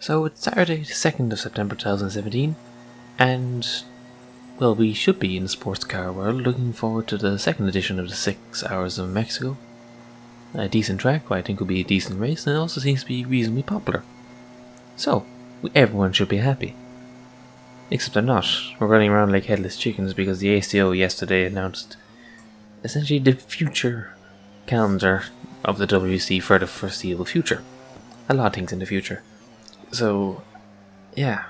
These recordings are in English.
So it's Saturday, the 2nd of September 2017, and, well, we should be in the sports car world looking forward to the second edition of the 6 Hours of Mexico. A decent track, what I think will be a decent race, and it also seems to be reasonably popular. So, everyone should be happy. Except they're not. We're running around like headless chickens because the ACO yesterday announced essentially the future calendar of the WEC for the foreseeable future. A lot of things in the future. So, yeah.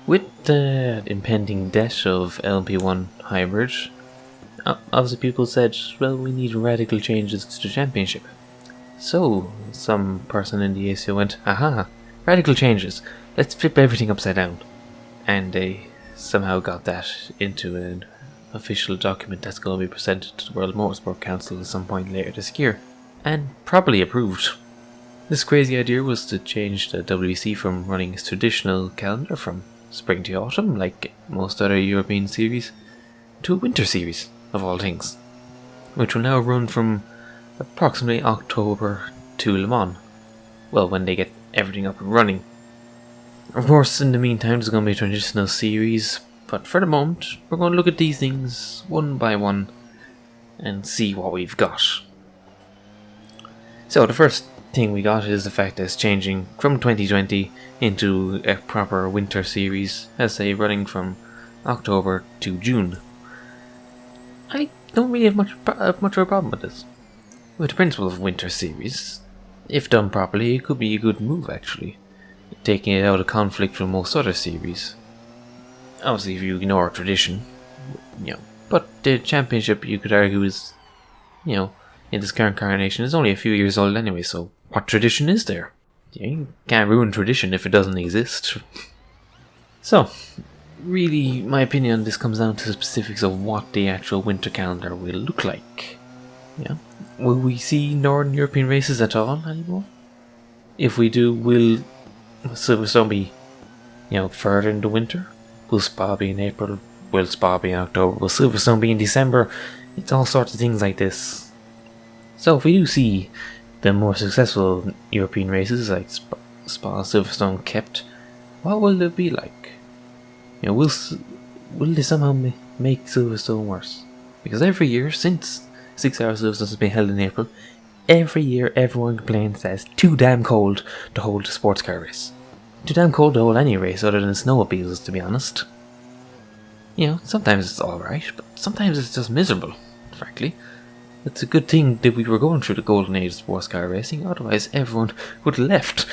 With the impending death of LMP1 Hybrid, obviously people said, well, we need radical changes to the championship. So, some person in the ACO went, aha, radical changes, let's flip everything upside down. And they somehow got that into an official document that's going to be presented to the World Motorsport Council at some point later this year, and probably approved. This crazy idea was to change the WEC from running its traditional calendar from spring to autumn, like most other European series, to a winter series, of all things, which will now run from approximately October to Le Mans, well, when they get everything up and running. Of course, in the meantime, there's going to be a transitional series, but for the moment, we're going to look at these things one by one and see what we've got. So, the first thing we got is the fact that it's changing from 2020 into a proper winter series, as say running from October to June. I don't really have much of a problem with this. With the principle of winter series, if done properly, it could be a good move actually, taking it out of conflict from most other series. Obviously, if you ignore tradition, but the championship, you could argue, is, in this current incarnation, is only a few years old anyway, so what tradition is there? You can't ruin tradition if it doesn't exist. So, really, my opinion on this comes down to the specifics of what the actual winter calendar will look like. Will we see Northern European races at all anymore? If we do, will Silverstone be, further into winter? Will Spa be in April? Will Spa be in October? Will Silverstone be in December? It's all sorts of things like this. So if we do see the more successful European races like Spa and Silverstone kept, what will it be like? Will they somehow make Silverstone worse? Because every year since 6 Hours Silverstone has been held in April, every year everyone complains that it's too damn cold to hold a sports car race. Too damn cold to hold any race other than snowmobiles, to be honest. Sometimes it's alright, but sometimes it's just miserable, frankly. It's a good thing that we were going through the golden age of sports car racing, otherwise everyone would have left.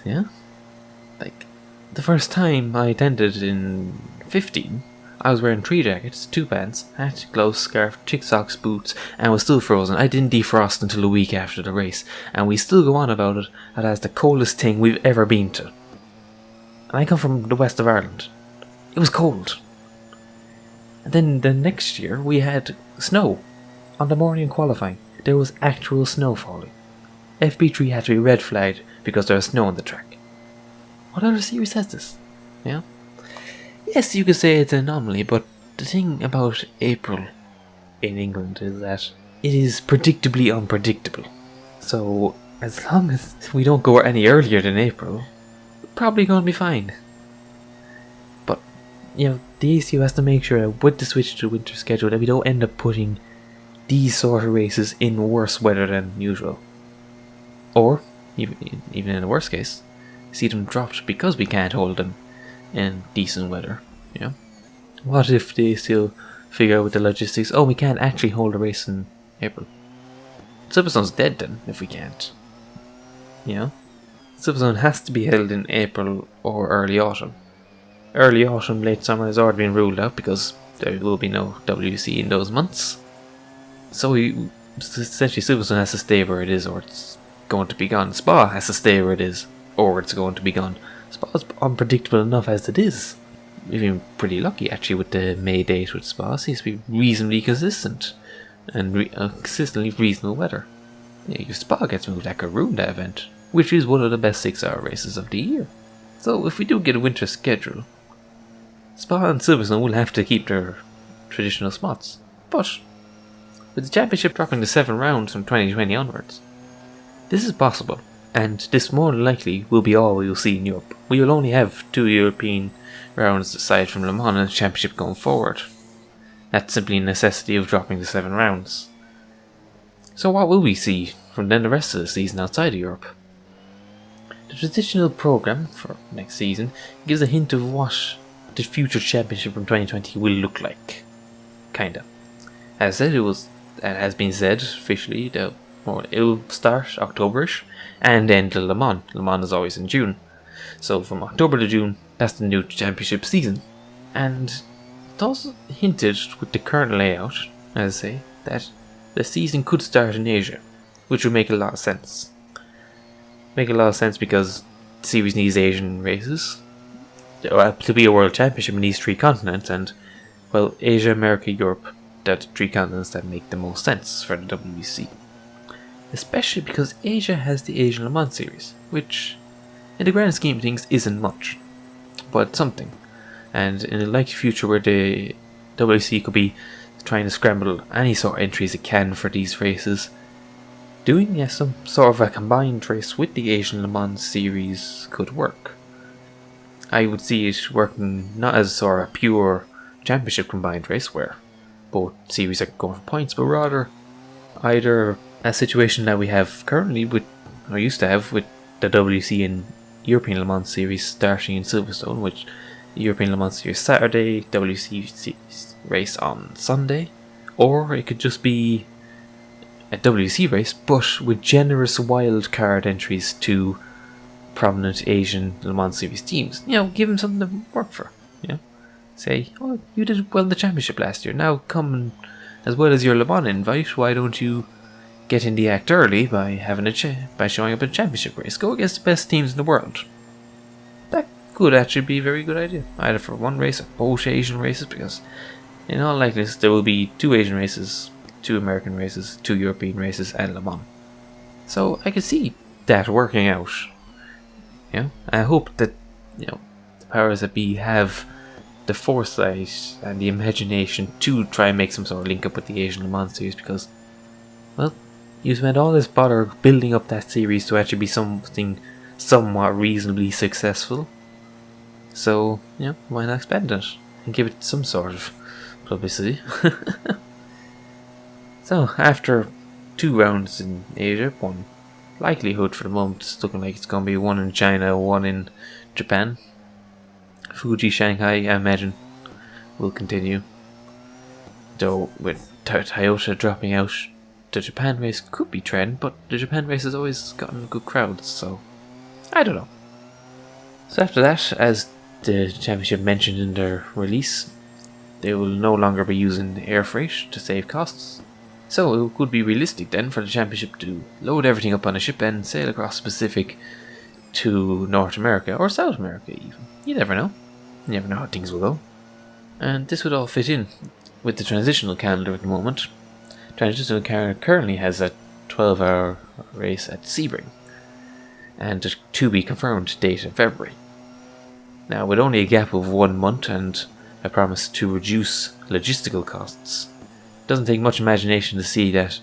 Like, the first time I attended in 15, I was wearing 3 jackets, 2 pants, hat, gloves, scarf, thick socks, boots, and was still frozen. I didn't defrost until a week after the race, and we still go on about it as the coldest thing we've ever been to. And I come from the west of Ireland. It was cold. And then the next year we had snow. On the morning of qualifying, there was actual snow falling. FP3 had to be red flagged because there was snow on the track. What other series has this? Yes, you could say it's an anomaly, but the thing about April in England is that it is predictably unpredictable. So, as long as we don't go any earlier than April, we're probably going to be fine. But, the ACU has to make sure that with the switch to winter schedule that we don't end up putting these sort of races in worse weather than usual. Or, even in the worst case, see them dropped because we can't hold them in decent weather. What if they still figure out with the logistics, we can't actually hold a race in April? Silverstone's dead then, if we can't. Silverstone has to be held in April or early autumn. Early autumn, late summer has already been ruled out because there will be no WC in those months. So essentially Silverstone has to stay where it is or it's going to be gone. Spa has to stay where it is or it's going to be gone. Spa's unpredictable enough as it is. We've been pretty lucky actually with the May date with Spa. It seems to be reasonably consistent and consistently reasonable weather. If Spa gets moved, that could ruin that event, which is one of the best 6-hour races of the year. So if we do get a winter schedule, Spa and Silverstone will have to keep their traditional spots. But with the championship dropping to 7 rounds from 2020 onwards, this is possible, And this more than likely will be all we will see in Europe. We will only have 2 European rounds aside from Le Mans and the Championship going forward. That's simply a necessity of dropping the 7 rounds. So what will we see from then the rest of the season outside of Europe? The traditional programme for next season gives a hint of what the future championship from 2020 will look like. Kinda. As I said, it has been said officially that it will start Octoberish and end to Le Mans. Le Mans is always in June. So from October to June, that's the new championship season. And it also hinted with the current layout, as I say, that the season could start in Asia, which would make a lot of sense. Make a lot of sense because the series needs Asian races to be a world championship in these 3 continents, and well, Asia, America, Europe, they're the 3 continents that make the most sense for the WEC. Especially because Asia has the Asian Le Mans series, which in the grand scheme of things isn't much, but something. And in a likely future where the WEC could be trying to scramble any sort of entries it can for these races, doing some sort of a combined race with the Asian Le Mans series could work. I would see it working not as sort of a pure championship combined race where both series are going for points, but rather either a situation that we have currently with, or used to have with the WC and European Le Mans series starting in Silverstone, which the European Le Mans series Saturday, WC race on Sunday, or it could just be a WC race but with generous wildcard entries to prominent Asian Le Mans series teams. Give them something to work for. Say, oh, you did well in the championship last year, now come and, as well as your Le Mans invite, why don't you get in the act early by showing up in a championship race? Go against the best teams in the world. That could actually be a very good idea, either for one race or both Asian races, because in all likeliness there will be 2 Asian races, 2 American races, 2 European races, and Le Mans. So I could see that working out. I hope that the powers that be have the foresight and the imagination to try and make some sort of link up with the Asian Le Mans series, because, well, you spent all this bother building up that series to actually be something somewhat reasonably successful. So, why not expand it and give it some sort of publicity? So, after 2 rounds in Asia, one likelihood for the moment is looking like it's going to be 1 in China, 1 in Japan. Fuji, Shanghai, I imagine, will continue. Though with Toyota dropping out, the Japan race could be trend, but the Japan race has always gotten good crowds, so I don't know. So after that, as the championship mentioned in their release, they will no longer be using air freight to save costs. So it could be realistic then for the championship to load everything up on a ship and sail across the Pacific to North America, or South America even. You never know. You never know how things will go. And this would all fit in with the transitional calendar at the moment. Transitional calendar currently has a 12-hour race at Shivering, and a to-be-confirmed date in February. Now, with only a gap of 1 month and a promise to reduce logistical costs, it doesn't take much imagination to see that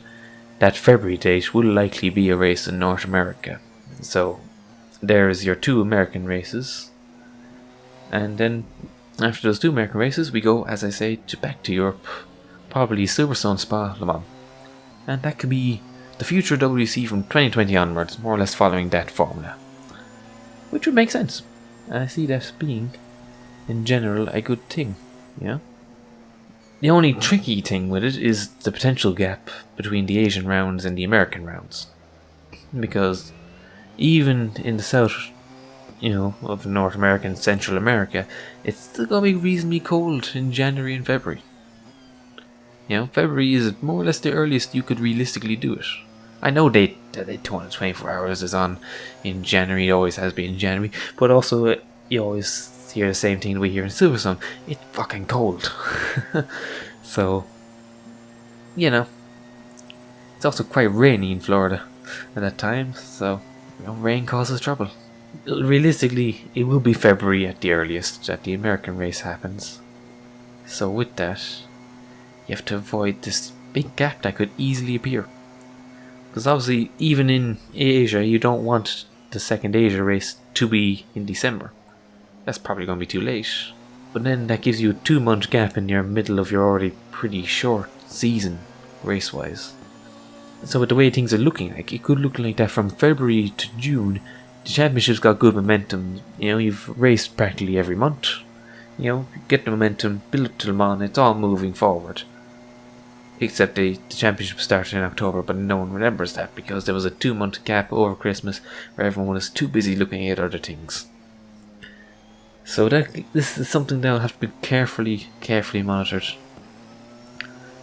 that February date will likely be a race in North America. So, there's your 2 American races. And then, after those 2 American races, we go, as I say, back to Europe. Probably Silverstone, Spa, Le Mans. And that could be the future WC from 2020 onwards, more or less following that formula. Which would make sense. And I see that being, in general, a good thing. The only tricky thing with it is the potential gap between the Asian rounds and the American rounds. Because even in the south, of North America and Central America, it's still going to be reasonably cold in January and February. February is more or less the earliest you could realistically do it. I know they 224 hours is on in January, it always has been in January, but also you always hear the same thing we hear in Silverstone. It's fucking cold. So, it's also quite rainy in Florida at that time, so rain causes trouble. Realistically, it will be February at the earliest that the American race happens. So with that, you have to avoid this big gap that could easily appear. Because obviously, even in Asia, you don't want the second Asia race to be in December. That's probably going to be too late. But then that gives you a 2-month gap in your middle of your already pretty short season, race-wise. So with the way things are looking like, it could look like that from February to June. The championship's got good momentum. You know, you've raced practically every month. You know, get the momentum, build up to Le Mans, it's all moving forward. Except the championship started in October, but no one remembers that because there was a 2-month gap over Christmas where everyone was too busy looking at other things. So this is something that will have to be carefully monitored.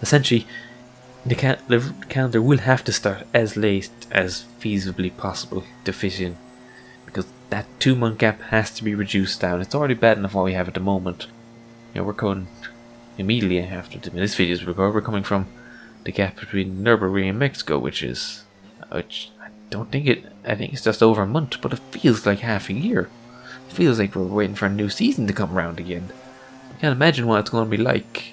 Essentially, the calendar will have to start as late as feasibly possible to fit in, because that 2-month gap has to be reduced down. It's already bad enough what we have at the moment. You know, we're going immediately after this video is recorded. We're coming from the gap between Nürburgring and Mexico, which I think it's just over a month, but it feels like half a year. It feels like we're waiting for a new season to come around again. I can't imagine what it's going to be like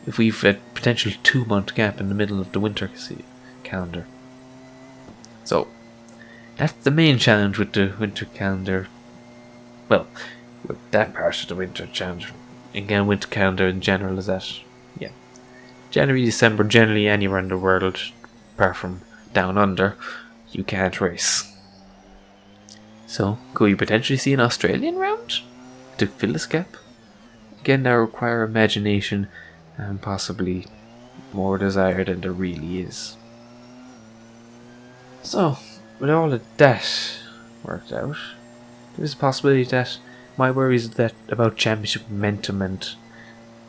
if we've a potential 2-month gap in the middle of the winter calendar. So that's the main challenge with the winter calendar. Well, with that part of the winter calendar. Again, winter calendar in general is that, yeah, January, December, generally anywhere in the world, apart from down under, you can't race. So, could we potentially see an Australian round to fill this gap? Again, that will require imagination and possibly more desire than there really is. So, with all of that worked out, there is a possibility that my worries about championship momentum and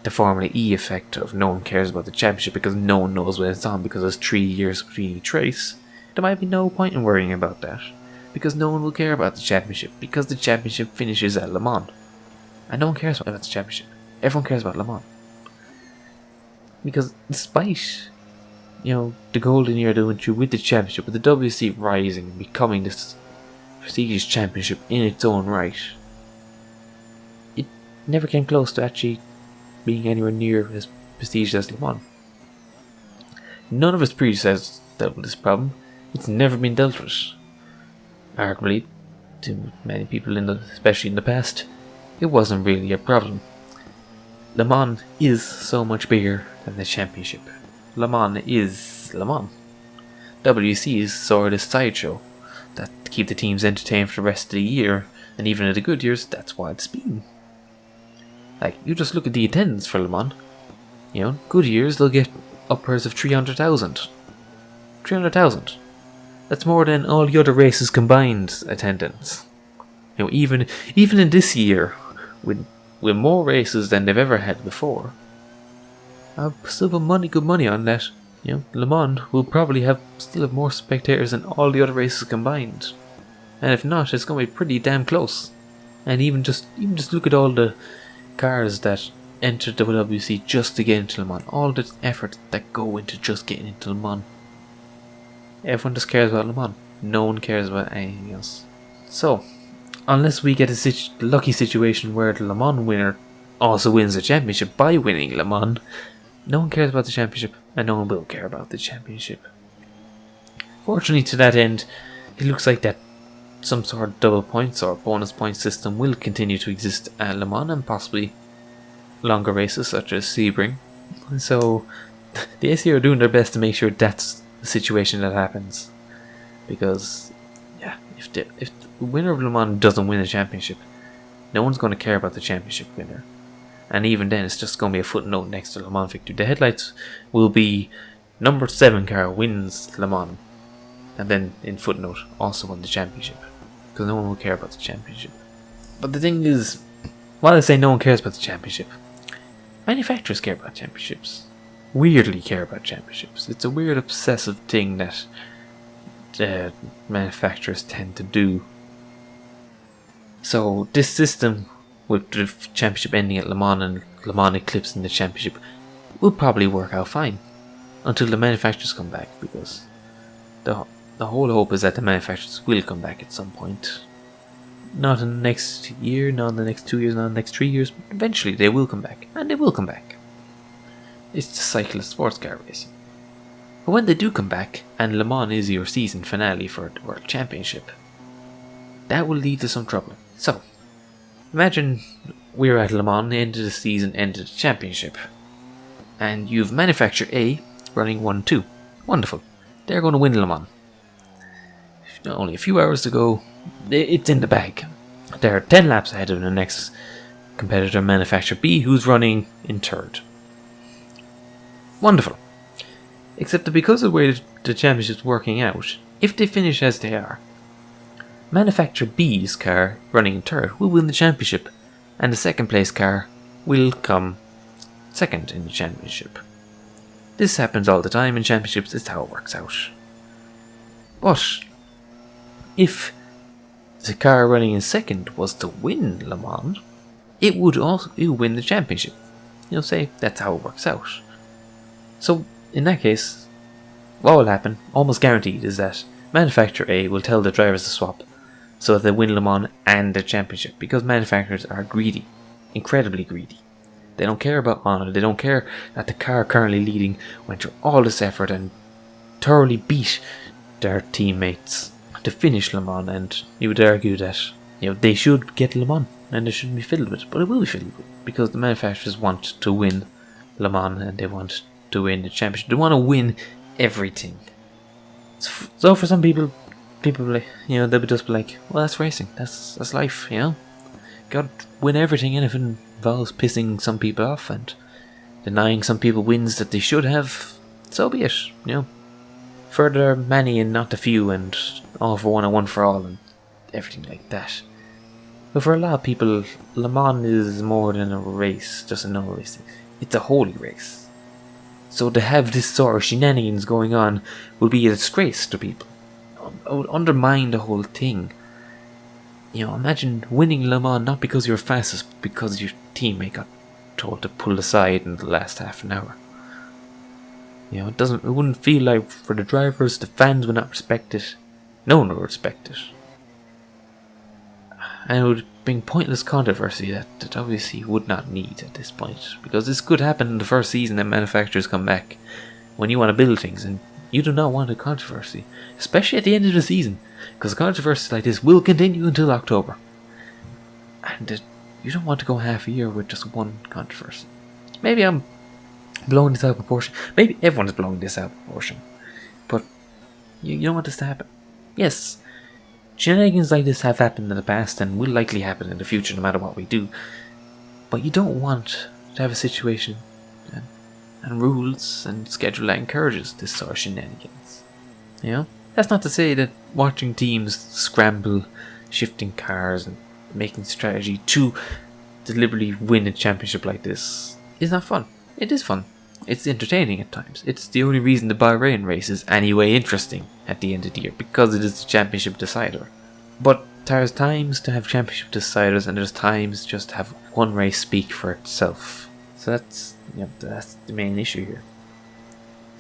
the Formula E effect of no one cares about the championship because no one knows when it's on because there's 3 years between each race. There might be no point in worrying about that because no one will care about the championship because the championship finishes at Le Mans. And no one cares about the championship. Everyone cares about Le Mans. Because despite, the golden era that went through with the championship, with the WEC rising and becoming this prestigious championship in its own right, it never came close to actually being anywhere near as prestigious as Le Mans. None of its predecessors dealt with this problem. It's never been dealt with. Arguably, to many people, especially in the past, it wasn't really a problem. Le Mans is so much bigger than the championship. Le Mans is Le Mans. WEC is sort of this sideshow that to keep the teams entertained for the rest of the year, and even in the good years, that's what it's been. Like, you just look at the attendance for Le Mans. Good years, they'll get upwards of 300,000. 300,000. That's more than all the other races combined attendance. Even in this year, with more races than they've ever had before, I'll still put good money on that. Le Mans will probably still have more spectators than all the other races combined. And if not, it's going to be pretty damn close. And even just look at all the cars that entered the WEC just to get into Le Mans. All the effort that go into just getting into Le Mans. Everyone just cares about Le Mans. No one cares about anything else. So, unless we get a lucky situation where the Le Mans winner also wins the championship by winning Le Mans, no one cares about the championship, and no one will care about the championship. Fortunately, to that end, it looks like that some sort of double points or bonus point system will continue to exist at Le Mans and possibly longer races such as Shivering. So, the ACA are doing their best to make sure that's the situation that happens. Because, if the winner of Le Mans doesn't win the championship, no one's going to care about the championship winner. And even then, it's just going to be a footnote next to Le Mans victory. The headlights will be number 7 car wins Le Mans, and then in footnote also won the championship, because no one will care about the championship. But the thing is, while I say no one cares about the championship, manufacturers care about championships. Weirdly care about championships. It's a weird obsessive thing that manufacturers tend to do. So this system, with the championship ending at Le Mans and Le Mans eclipsing the championship, will probably work out fine until the manufacturers come back, because the whole hope is that the manufacturers will come back at some point. Not in the next year, not in the next 2 years, not in the next 3 years, but eventually they will come back, and they will come back. It's the cycle of sports car racing. But when they do come back, and Le Mans is your season finale for the World Championship, that will lead to some trouble. So, imagine we're at Le Mans, end of the season, end of the championship, and you've manufacturer A running 1-2. Wonderful. They're going to win Le Mans. Only a few hours to go. It's in the bag. They're 10 laps ahead of the next competitor, manufacturer B, who's running in third. Wonderful. Except that because of the way the championship's working out, if they finish as they are, manufacturer B's car running in third will win the championship, and the second place car will come second in the championship. This happens all the time in championships, it's how it works out. But if the car running in second was to win Le Mans, it would win the championship. Say that's how it works out. So in that case, what will happen, almost guaranteed, is that manufacturer A will tell the drivers to swap so that they win Le Mans and the championship, because manufacturers are greedy, incredibly greedy. They don't care about honour, they don't care that the car currently leading went through all this effort and thoroughly beat their teammates to finish Le Mans, and you would argue that they should get Le Mans and they shouldn't be fiddled with, but it will be fiddled with because the manufacturers want to win Le Mans and they want to win the championship. They want to win everything. So for some people like, they'll just be like, well, that's racing, that's life, gotta win everything, and if it involves pissing some people off and denying some people wins that they should have, so be it, for the many and not the few, and all for one and one for all, and everything like that. But for a lot of people, Le Mans is more than a race, just another race. It's a holy race. So to have this sort of shenanigans going on would be a disgrace to people. It would undermine the whole thing. Imagine winning Le Mans not because you're fastest, but because your teammate got told to pull aside in the last half an hour. It wouldn't feel like for the drivers, the fans would not respect it. No one would respect it. And it would bring pointless controversy that WEC would not need at this point. Because this could happen in the first season that manufacturers come back when you want to build things, and you do not want a controversy. Especially at the end of the season. Because controversies like this will continue until October. And you don't want to go half a year with just one controversy. Maybe I'm blowing this out of proportion. Maybe everyone's blowing this out of proportion. But you don't want this to happen. Yes, shenanigans like this have happened in the past and will likely happen in the future no matter what we do. But you don't want to have a situation and rules and schedule that encourages this sort of shenanigans. That's not to say that watching teams scramble, shifting cars and making strategy to deliberately win a championship like this is not fun. It is fun. It's entertaining at times. It's the only reason the Bahrain race is anyway interesting at the end of the year, because it is the championship decider. But there's times to have championship deciders, and there's times just to have one race speak for itself. So that's the main issue here.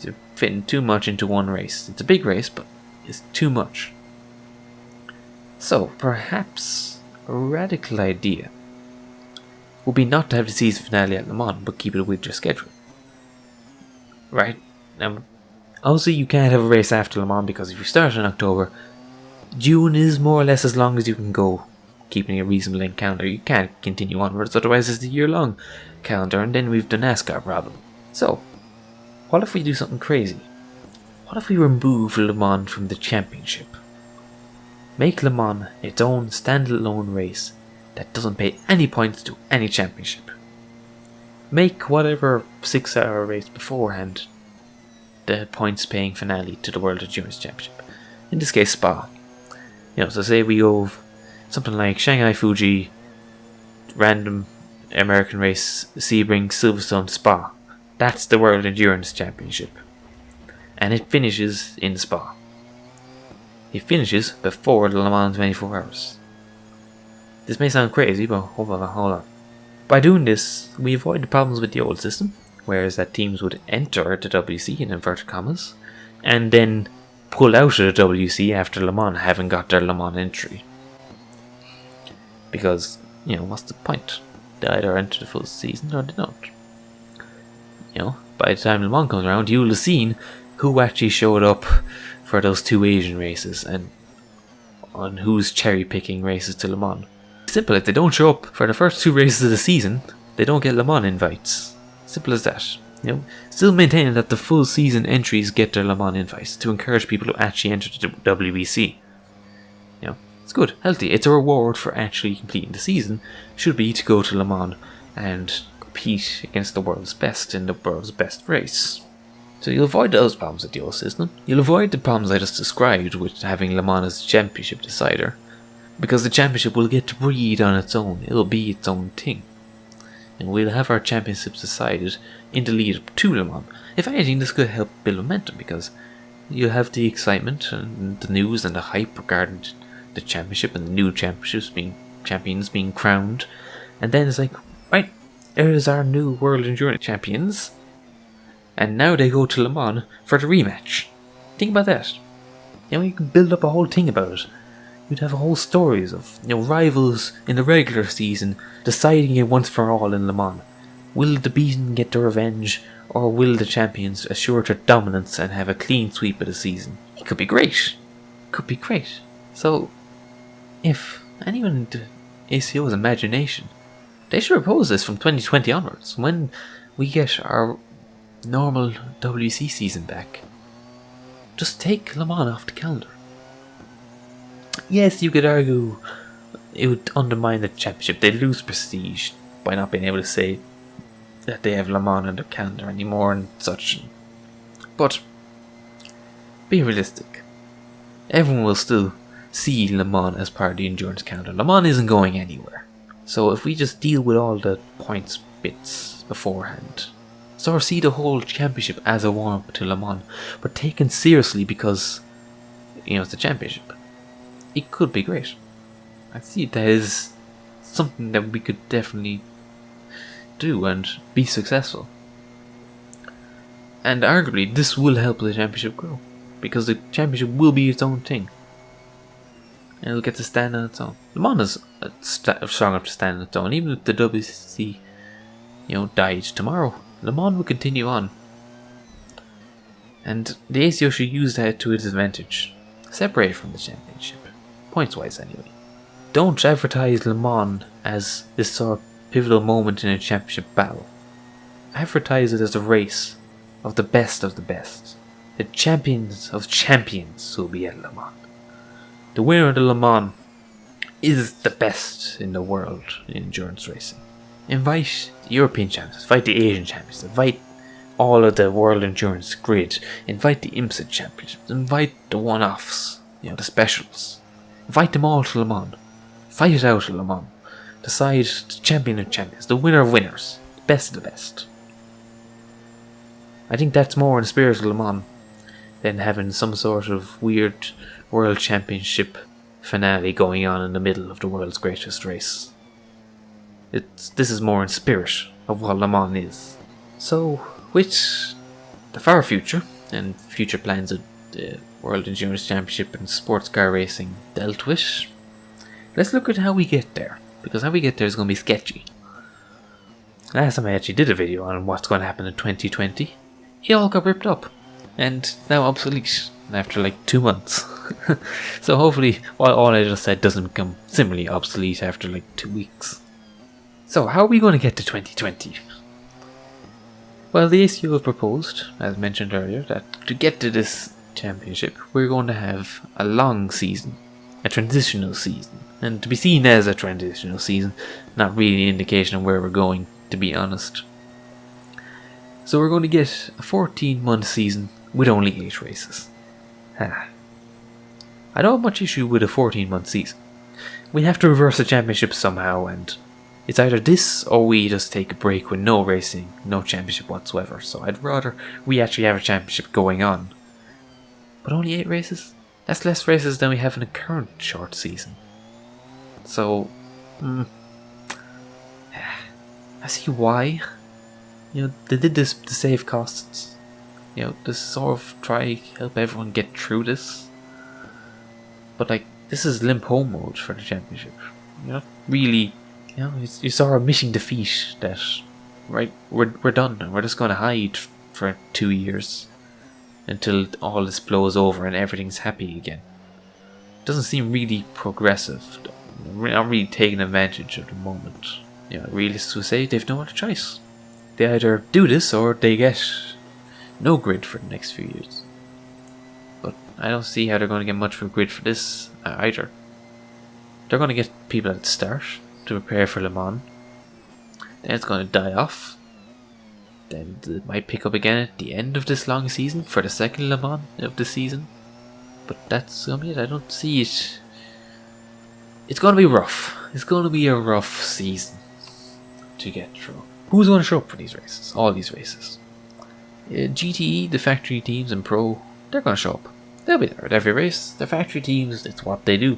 You're fitting too much into one race. It's a big race, but it's too much. So perhaps a radical idea would be not to have the season finale at Le Mans, but keep it with your schedule. Right? Now, obviously you can't have a race after Le Mans, because if you start in October, June is more or less as long as you can go, keeping a reasonable length calendar. You can't continue onwards, otherwise it's a year-long calendar, and then we've the NASCAR problem. So, what if we do something crazy? What if we remove Le Mans from the championship? Make Le Mans its own standalone race that doesn't pay any points to any championship. Make whatever 6-hour race beforehand the points paying finale to the World Endurance Championship. In this case, Spa. So say we go something like Shanghai Fuji, random American race, Sebring, Silverstone, Spa. That's the World Endurance Championship. And it finishes in Spa. It finishes before the Le Mans 24 hours. This may sound crazy, but hold on. By doing this, we avoid the problems with the old system, whereas that teams would enter the WC in inverted commas, and then pull out of the WC after Le Mans having got their Le Mans entry. Because, what's the point? They either enter the full season or they don't. By the time Le Mans comes around, you will have seen who actually showed up for those 2 Asian races and on who's cherry picking races to Le Mans. Simple, if they don't show up for the first 2 races of the season, they don't get Le Mans invites. Simple as that. Still maintaining that the full season entries get their Le Mans invites to encourage people to actually enter the WEC. It's good, healthy. It's a reward for actually completing the season. Should be to go to Le Mans and compete against the world's best in the world's best race. So you'll avoid those problems with the old system. You'll avoid the problems I just described with having Le Mans as a championship decider, because the championship will get to breed on its own. It'll be its own thing. And we'll have our championships decided in the lead up to Le Mans. If anything, this could help build momentum, because you'll have the excitement and the news and the hype regarding the championship and the new champions being crowned. And then it's like, right, there's our new World Endurance Champions. And now they go to Le Mans for the rematch. Think about that. You can build up a whole thing about it. You'd have whole stories of rivals in the regular season deciding it once for all in Le Mans. Will the beaten get their revenge, or will the champions assure their dominance and have a clean sweep of the season? It could be great. So, if anyone in the ACO's imagination, they should propose this from 2020 onwards, when we get our normal WEC season back. Just take Le Mans off the calendar. Yes, you could argue it would undermine the championship. They'd lose prestige by not being able to say that they have Le Mans on their calendar anymore and such. But be realistic. Everyone will still see Le Mans as part of the endurance calendar. Le Mans isn't going anywhere. So if we just deal with all the points bits beforehand, so see the whole championship as a warm-up to Le Mans, but taken seriously because it's the championship, it could be great. I see that is something that we could definitely do and be successful. And arguably this will help the championship grow, because the championship will be its own thing. And it'll get to stand on its own. Le Mans is strong enough to stand on its own. Even if the WC died tomorrow, Le Mans will continue on. And the ACO should use that to its advantage. Separate from the championship. Points wise anyway. Don't advertise Le Mans as this sort of pivotal moment in a championship battle. Advertise it as a race of the best of the best. The champions of champions will be at Le Mans. The winner of the Le Mans is the best in the world in endurance racing. Invite the European champions, invite the Asian champions, invite all of the World Endurance Grid, invite the IMSA championships, invite the one-offs, the specials. Invite them all to Le Mans. Fight it out at Le Mans. Decide the champion of champions, the winner of winners, the best of the best. I think that's more in the spirit of Le Mans than having some sort of weird World Championship finale going on in the middle of the world's greatest race. This is more in spirit of what Le Mans is. So, with the far future and future plans of the World Endurance Championship and sports car racing dealt with, let's look at how we get there, because how we get there is going to be sketchy. Last time I actually did a video on what's going to happen in 2020, it all got ripped up and now obsolete after like 2 months. So hopefully all I just said doesn't become similarly obsolete after like 2 weeks. So how are we going to get to 2020? Well, the ACO have proposed, as mentioned earlier, that to get to this championship we're going to have a long season, a transitional season, and to be seen as a transitional season, not really an indication of where we're going, to be honest. So we're going to get a 14-month season with only 8 races. I don't have much issue with a 14-month season. We have to reverse the championship somehow, and it's either this or we just take a break with no racing, no championship whatsoever. So I'd rather we actually have a championship going on. But only 8 races? That's less races than we have in the current short season. So, I see why. They did this to save costs. To sort of try help everyone get through this. But this is limp home mode for the championship. You're not really, you sort of admitting defeat that, right, we're done and we're just going to hide for 2 years. until all this blows over and everything's happy again. Doesn't seem really progressive. Not really taking advantage of the moment. Realists would say they've no other choice. They either do this or they get no grid for the next few years. But I don't see how they're going to get much of a grid for this either. They're going to get people at the start to prepare for Le Mans. Then it's going to die off. Then it might pick up again at the end of this long season for the second Le Mans of the season. But that's going to be it. I don't see it. It's going to be rough. It's going to be a rough season to get through. Who's going to show up for these races? All these races. GTE, the factory teams, and Pro, they're going to show up. They'll be there at every race. The factory teams, it's what they do.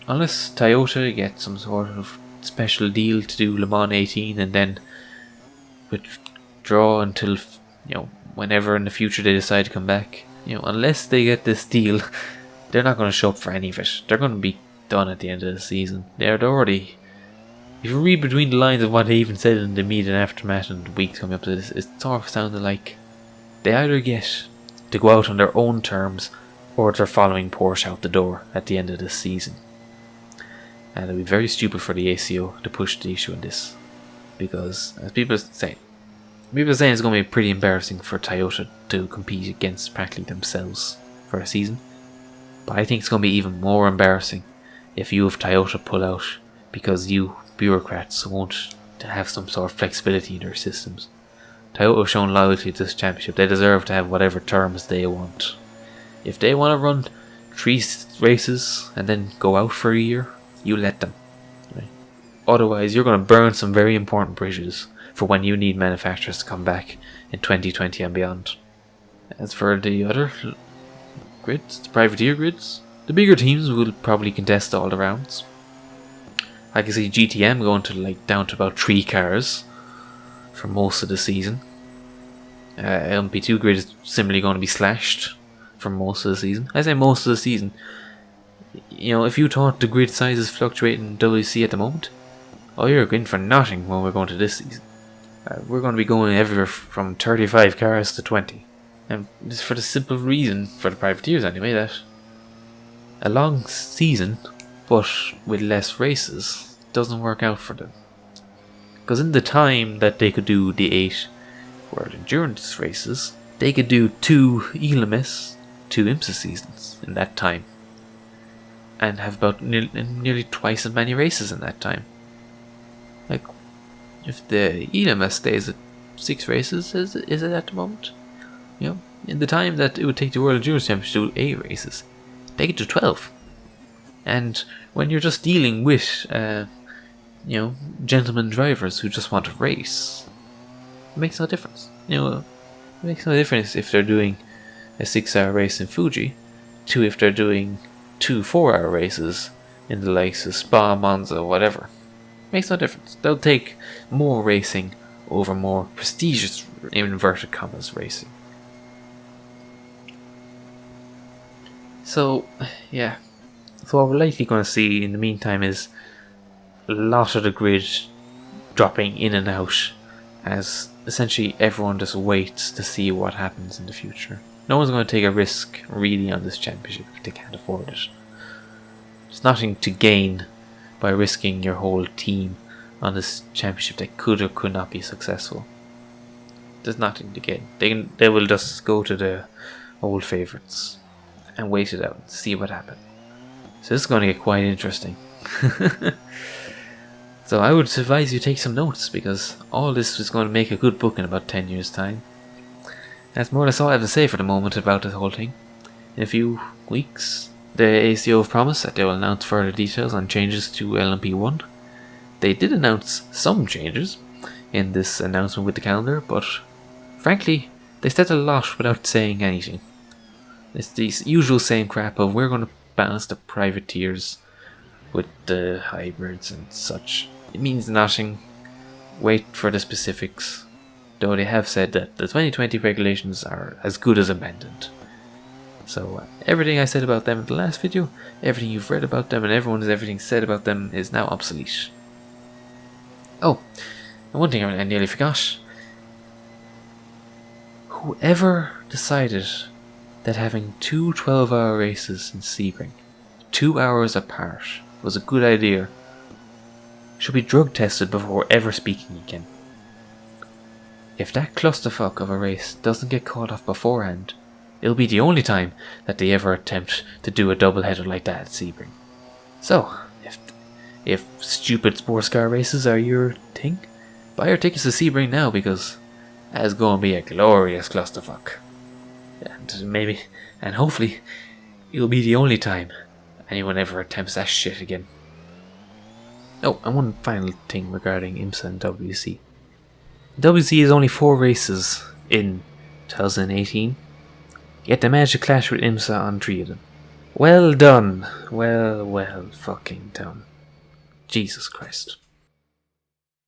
Unless Toyota gets some sort of special deal to do Le Mans 18 and then withdraw until, whenever in the future they decide to come back. Unless they get this deal, they're not going to show up for any of it. They're going to be done at the end of the season. They're already... If you read between the lines of what they even said in the immediate aftermath and the weeks coming up to this, it sort of sounded like they either get to go out on their own terms or they're following Porsche out the door at the end of this season. And it'll be very stupid for the ACO to push the issue on this. Because, as people are saying it's going to be pretty embarrassing for Toyota to compete against practically themselves for a season. But I think it's going to be even more embarrassing if you have Toyota pull out because you bureaucrats won't have some sort of flexibility in their systems. Toyota have shown loyalty to this championship. They deserve to have whatever terms they want. If they want to run 3 races and then go out for a year, you let them. Right? Otherwise, you're going to burn some very important bridges for when you need manufacturers to come back in 2020 and beyond. As for the other grids, the privateer grids, the bigger teams will probably contest all the rounds. I can see GTM going to down to about 3 cars for most of the season. LMP2 grid is similarly going to be slashed for most of the season. I say most of the season. If you thought the grid size is fluctuating in WEC at the moment, you're going for nothing when we're going to this season. We're going to be going everywhere from 35 cars to 20. And this for the simple reason, for the privateers anyway, that a long season but with less races doesn't work out for them. Because in the time that they could do the 8 World Endurance races, they could do 2 ELMS, 2 IMSA seasons in that time. And have about nearly twice as many races in that time. If the ELMS stays at 6 races, is it at the moment? In the time that it would take the World Endurance Championship to do 8 races, they could do 12. And when you're just dealing with, gentlemen drivers who just want to race, it makes no difference. It makes no difference if they're doing a 6-hour race in Fuji, to if they're doing 2 4-hour races in the likes of Spa, Monza, whatever. It makes no difference. They'll take more racing over more prestigious, in inverted commas, racing. So, yeah. So what we're likely going to see in the meantime is a lot of the grid dropping in and out as essentially everyone just waits to see what happens in the future. No one's going to take a risk really on this championship if they can't afford it. There's nothing to gain by risking your whole team on this championship that could or could not be successful. There's nothing to gain. They will just go to the old favourites and wait it out and see what happens. So this is going to get quite interesting. So I would advise you take some notes, because all this is going to make a good book in about 10 years' time. That's more or less all I have to say for the moment about this whole thing. In a few weeks, the ACO have promised that they will announce further details on changes to LMP1. They did announce some changes in this announcement with the calendar, but frankly, they said a lot without saying anything. It's the usual same crap of we're going to balance the privateers with the hybrids and such. It means nothing. Wait for the specifics. Though they have said that the 2020 regulations are as good as abandoned. So everything I said about them in the last video, everything you've read about them, and everything said about them is now obsolete. Oh, and one thing I nearly forgot. whoever decided that having two 12-hour races in Sebring, 2 hours apart, was a good idea, should be drug tested before ever speaking again. If that clusterfuck of a race doesn't get called off beforehand, it'll be the only time that they ever attempt to do a doubleheader like that at Sebring. So, if stupid sports car races are your thing, buy your tickets to Sebring now, because that's going to be a glorious clusterfuck. And hopefully, it'll be the only time anyone ever attempts that shit again. Oh, and one final thing regarding IMSA and WEC. WEC is only 4 races in 2018, yet they managed to clash with IMSA on 3 of them. Well done. Well fucking done. Jesus Christ.